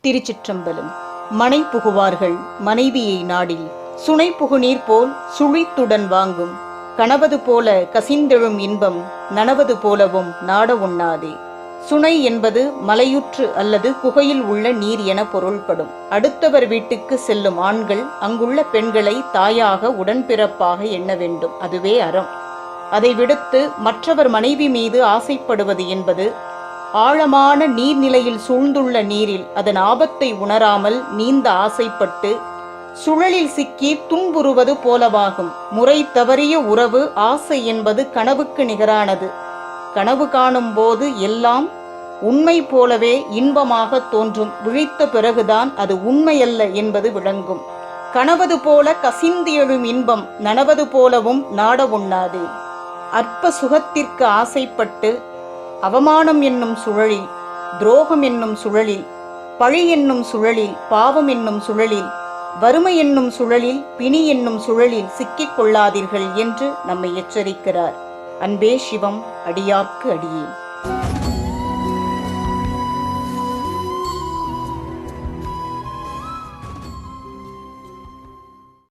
திருச்சிற்றம்பலம். மனை புகுவார்கள் மனைவியை நாடில் சுனை புகுநீர் போல் சுழித்துடன் வாங்கும் கணவது போல கசிந்தெழும் இன்பம் நனவது போலவும் நாட உண்ணாதே. சுனை என்பது மலையுற்று அல்லது குகையில் உள்ள நீர் என பொருள்படும். அடுத்தவர் வீட்டுக்கு செல்லும் ஆண்கள் அங்குள்ள பெண்களை தாயாக உடன்பிறப்பாக எண்ண வேண்டும். அதுவே அறம். அதை விடுத்து மற்றவர் மனைவி மீது ஆசைப்படுவது என்பது ஆழமான நீர்நிலையில் சூழ்ந்துள்ள நீரில் அதன் ஆபத்தை உணராமல் நீந்த ஆசைப்பட்டு சுழலில் சிக்கி துன்புறுவது போலவாகும். முறை தவறிய உறவு ஆசை என்பது கனவுக்கு நிகரானது. கனவு காணும் போது எல்லாம் உண்மை போலவே இன்பமாக தோன்றும். விழித்த பிறகுதான் அது உண்மையல்ல என்பது விளங்கும். கனவது போல கசிந்து எழும் இன்பம் நனவது போலவும் நாட உண்ணாதே. அற்ப சுகத்திற்கு ஆசைப்பட்டு அவமானம் என்னும் சுழலில், துரோகம் என்னும் சுழலில், பழி என்னும் சுழலில், பாவம் என்னும் சுழலில், வறுமை என்னும் சுழலில், பிணி என்னும் சுழலில் சிக்கிக் கொள்ளாதீர்கள் என்று நம்மை எச்சரிக்கிறார். அன்பே சிவம், அடியார்க்கு அடியேன்.